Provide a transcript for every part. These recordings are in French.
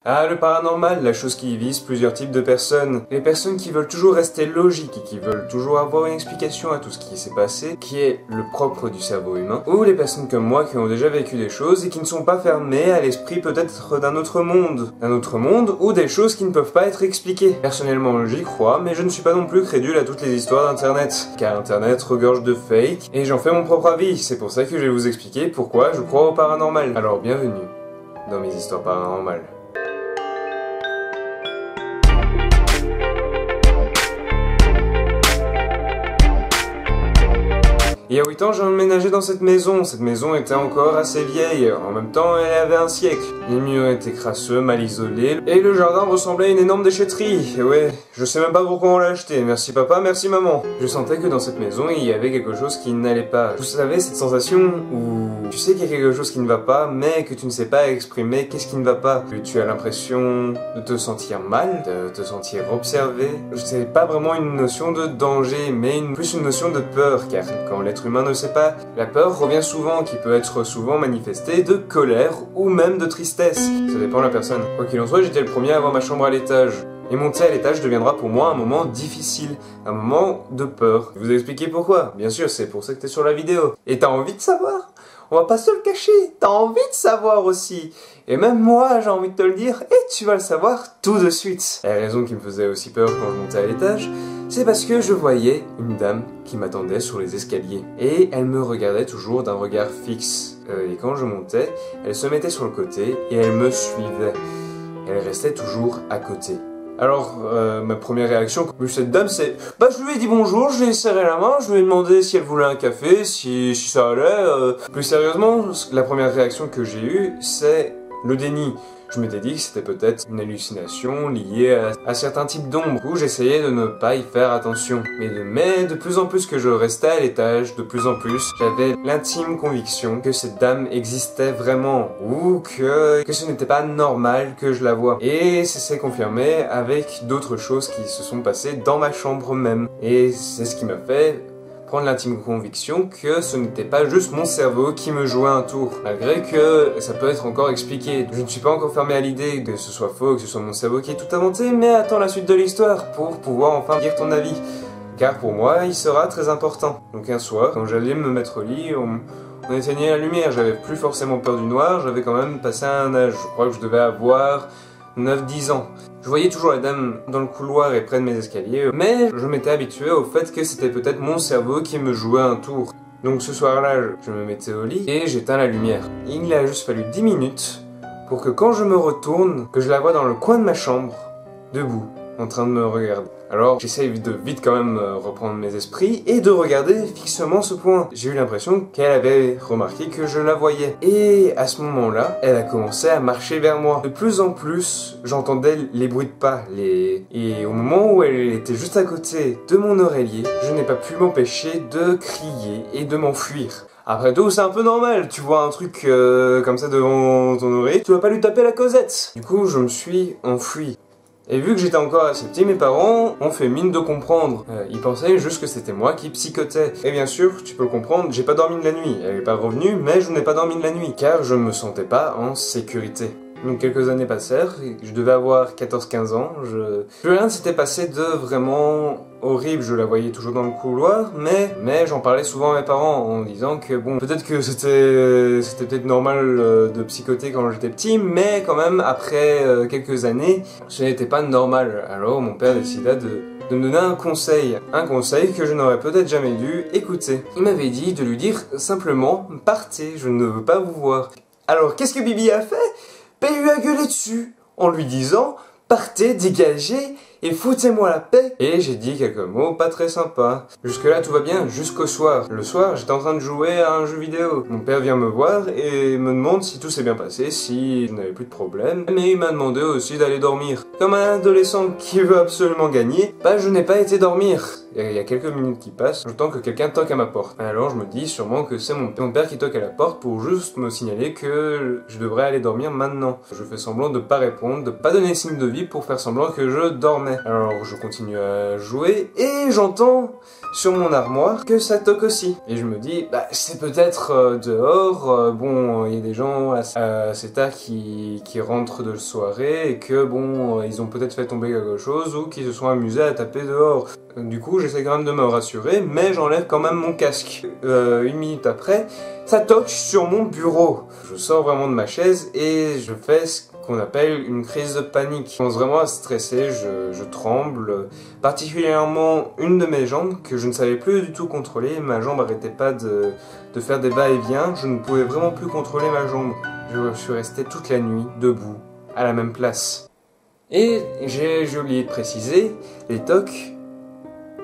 Ah, le paranormal, la chose qui vise plusieurs types de personnes. Les personnes qui veulent toujours rester logiques et qui veulent toujours avoir une explication à tout ce qui s'est passé, qui est le propre du cerveau humain. Ou les personnes comme moi qui ont déjà vécu des choses et qui ne sont pas fermées à l'esprit peut-être d'un autre monde. Un autre monde ou des choses qui ne peuvent pas être expliquées. Personnellement, j'y crois, mais je ne suis pas non plus crédule à toutes les histoires d'internet. Car internet regorge de fake, et j'en fais mon propre avis. C'est pour ça que je vais vous expliquer pourquoi je crois au paranormal. Alors bienvenue dans mes histoires paranormales. Il y a 8 ans, j'ai emménagé dans cette maison. Cette maison était encore assez vieille. En même temps, elle avait un siècle. Les murs étaient crasseux, mal isolés, et le jardin ressemblait à une énorme déchetterie. Et ouais, je sais même pas pourquoi on l'a acheté. Merci papa, merci maman. Je sentais que dans cette maison, il y avait quelque chose qui n'allait pas. Vous savez, cette sensation où tu sais qu'il y a quelque chose qui ne va pas, mais que tu ne sais pas exprimer qu'est-ce qui ne va pas. Que tu as l'impression de te sentir mal, de te sentir observé. C'est pas vraiment une notion de danger, mais plus une notion de peur, car quand l'être humain ne sait pas, la peur revient souvent, qui peut être souvent manifestée de colère ou même de tristesse. Ça dépend de la personne. Quoi qu'il en soit, j'étais le premier à avoir ma chambre à l'étage. Et monter à l'étage deviendra pour moi un moment difficile, un moment de peur. Je vais vous expliquer pourquoi. Bien sûr, c'est pour ça que t'es sur la vidéo. Et t'as envie de savoir? On va pas se le cacher, t'as envie de savoir aussi. Et même moi, j'ai envie de te le dire, et tu vas le savoir tout de suite. La raison qui me faisait aussi peur quand je montais à l'étage, c'est parce que je voyais une dame qui m'attendait sur les escaliers. Et elle me regardait toujours d'un regard fixe. Et quand je montais, elle se mettait sur le côté et elle me suivait. Elle restait toujours à côté. Alors, ma première réaction quand j'ai vu cette dame, c'est... Bah, je lui ai dit bonjour, je lui ai serré la main, je lui ai demandé si elle voulait un café, si ça allait. Plus sérieusement, la première réaction que j'ai eue, c'est le déni. Je m'étais dit que c'était peut-être une hallucination liée à certains types d'ombres, où j'essayais de ne pas y faire attention. Mais de plus en plus que je restais à l'étage, de plus en plus, j'avais l'intime conviction que cette dame existait vraiment, ou que ce n'était pas normal que je la voie. Et ça s'est confirmé avec d'autres choses qui se sont passées dans ma chambre même. Et c'est ce qui m'a fait prendre l'intime conviction que ce n'était pas juste mon cerveau qui me jouait un tour, malgré que ça peut être encore expliqué. Je ne suis pas encore fermé à l'idée que ce soit faux, que ce soit mon cerveau qui est tout inventé, mais attends la suite de l'histoire pour pouvoir enfin dire ton avis, car pour moi il sera très important. Donc un soir, quand j'allais me mettre au lit, on éteignait la lumière, j'avais plus forcément peur du noir, j'avais quand même passé un âge, je crois que je devais avoir 9-10 ans. Je voyais toujours la dame dans le couloir et près de mes escaliers, mais je m'étais habitué au fait que c'était peut-être mon cerveau qui me jouait un tour. Donc ce soir-là, je me mettais au lit et j'éteins la lumière. Il a juste fallu 10 minutes pour que quand je me retourne, que je la vois dans le coin de ma chambre, debout, en train de me regarder. Alors j'essaye de vite quand même reprendre mes esprits et de regarder fixement ce point. J'ai eu l'impression qu'elle avait remarqué que je la voyais. Et à ce moment-là, elle a commencé à marcher vers moi. De plus en plus, j'entendais les bruits de pas. Et au moment où elle était juste à côté de mon oreiller, je n'ai pas pu m'empêcher de crier et de m'enfuir. Après tout, c'est un peu normal, tu vois un truc comme ça devant ton oreille, tu vas pas lui taper la causette. Du coup, je me suis enfui. Et vu que j'étais encore assez petit, mes parents ont fait mine de comprendre. Ils pensaient juste que c'était moi qui psychotais. Et bien sûr, tu peux le comprendre, j'ai pas dormi de la nuit. Elle est pas revenue, mais je n'ai pas dormi de la nuit, car je me sentais pas en sécurité. Donc quelques années passèrent, je devais avoir 14-15 ans, plus rien ne s'était passé de vraiment horrible, je la voyais toujours dans le couloir, mais j'en parlais souvent à mes parents en disant que bon, peut-être que c'était peut-être normal de psychoter quand j'étais petit, mais quand même après quelques années, ce n'était pas normal. Alors mon père décida de me donner un conseil que je n'aurais peut-être jamais dû écouter. Il m'avait dit de lui dire simplement « Partez, je ne veux pas vous voir ». Alors qu'est-ce que Bibi a fait? Il lui a gueulé dessus en lui disant « Partez, dégagez et foutez-moi la paix !» Et j'ai dit quelques mots pas très sympas. Jusque là tout va bien, jusqu'au soir. Le soir, j'étais en train de jouer à un jeu vidéo. Mon père vient me voir et me demande si tout s'est bien passé, si je n'avais plus de problème. Mais il m'a demandé aussi d'aller dormir. Comme un adolescent qui veut absolument gagner, bah je n'ai pas été dormir. Il y a quelques minutes qui passent, j'entends que quelqu'un toque à ma porte. Alors je me dis sûrement que c'est mon père qui toque à la porte pour juste me signaler que je devrais aller dormir maintenant. Je fais semblant de pas répondre, de pas donner signe de vie pour faire semblant que je dormais. jamais. Alors je continue à jouer et j'entends sur mon armoire que ça toque aussi. Et je me dis, bah c'est peut-être dehors, bon, il y a des gens assez tard qui rentrent de soirée et que bon, ils ont peut-être fait tomber quelque chose ou qui se sont amusés à taper dehors. Du coup, j'essaie quand même de me rassurer, mais j'enlève quand même mon casque. 1 minute après, ça toque sur mon bureau. Je sors vraiment de ma chaise et je fais ce qu'on appelle une crise de panique. Je commence vraiment à stresser, je tremble, particulièrement une de mes jambes que je ne savais plus du tout contrôler. Ma jambe arrêtait pas de faire des va-et-vient, je ne pouvais vraiment plus contrôler ma jambe. Je suis resté toute la nuit, debout, à la même place. Et j'ai oublié de préciser, les tocs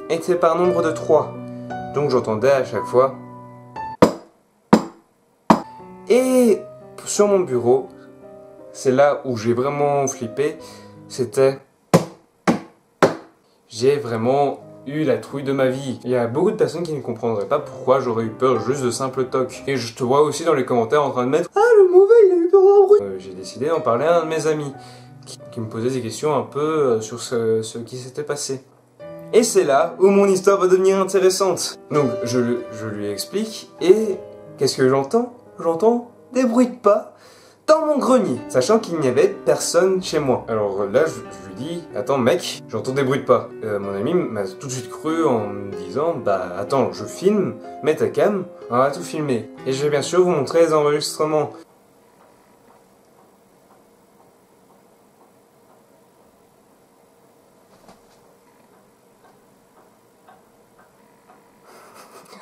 étaient par nombre de 3. Donc j'entendais à chaque fois. Et sur mon bureau, c'est là où j'ai vraiment flippé, c'était... J'ai vraiment eu la trouille de ma vie. Il y a beaucoup de personnes qui ne comprendraient pas pourquoi j'aurais eu peur juste de simples tocs. Et je te vois aussi dans les commentaires en train de mettre « Ah, le mauvais, il a eu peur d'un bruit !» J'ai décidé d'en parler à un de mes amis, qui me posait des questions un peu sur ce qui s'était passé. Et c'est là où mon histoire va devenir intéressante. Donc je lui explique et qu'est-ce que j'entends? J'entends des bruits de pas dans mon grenier, sachant qu'il n'y avait personne chez moi. Alors là, je lui dis, attends mec, j'entends des bruits de pas. Mon ami m'a tout de suite cru en me disant, bah attends, je filme, mets ta cam, on va tout filmer. Et je vais bien sûr vous montrer les enregistrements.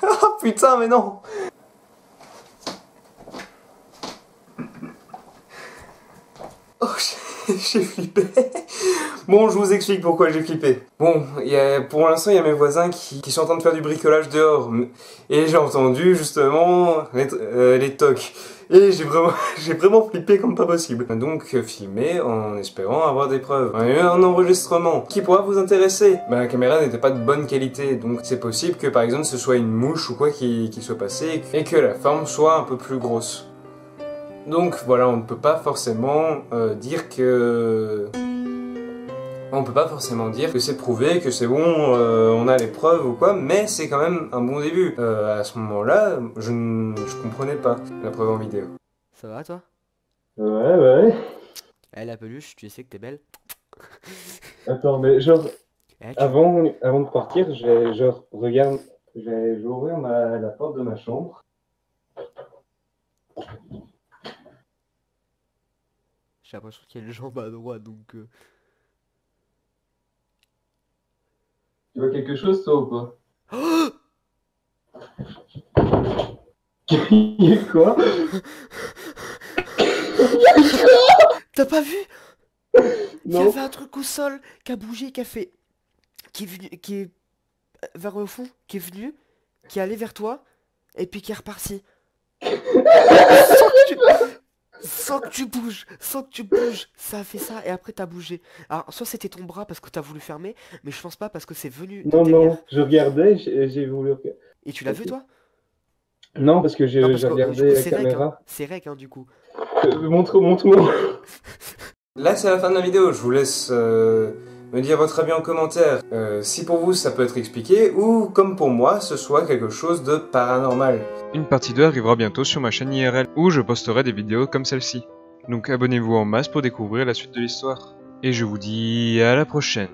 Ah putain, mais non! Oh, j'ai flippé. Bon, je vous explique pourquoi j'ai flippé. Bon, pour l'instant, il y a mes voisins qui sont en train de faire du bricolage dehors. Et j'ai entendu, justement, les tocs. Et j'ai vraiment flippé comme pas possible. Donc, filmé en espérant avoir des preuves. Il y a eu un enregistrement qui pourra vous intéresser. Ma caméra n'était pas de bonne qualité, donc c'est possible que, par exemple, ce soit une mouche ou quoi qui soit passé et que la forme soit un peu plus grosse. Donc voilà, on ne peut pas forcément dire que... On peut pas forcément dire que c'est prouvé, que c'est bon, on a les preuves ou quoi, mais c'est quand même un bon début. À ce moment-là, je comprenais pas la preuve en vidéo. Ça va toi? Ouais. Eh la peluche, tu sais que t'es belle? Attends, mais genre, Eh, avant de partir, regarde, je vais ouvrir la porte de ma chambre. J'ai l'impression qu'il y a une jambe à droite donc... Tu vois quelque chose, toi, ou pas? Il y a quoi? T'as pas vu? Il y Non. avait un truc au sol qui a bougé, qui a fait... Qui est venu... Qui est... Vers le fond, qui est venu, qui est allé vers toi, et puis qui est reparti. Sans que tu bouges, ça a fait ça, et après t'as bougé. Alors, soit c'était ton bras parce que t'as voulu fermer, mais je pense pas parce que c'est venu de derrière. Non, je regardais, j'ai voulu... Et tu l'as vu toi? Non, parce que Non, j'ai parce que, regardé du coup, la c'est rec, hein. caméra. C'est rec, hein, du coup. Montre-moi. Là, c'est la fin de la vidéo. Je vous laisse me dire votre avis en commentaire. Si pour vous, ça peut être expliqué, ou comme pour moi, ce soit quelque chose de paranormal. Une partie 2 arrivera bientôt sur ma chaîne IRL, où je posterai des vidéos comme celle-ci. Donc abonnez-vous en masse pour découvrir la suite de l'histoire. Et je vous dis à la prochaine.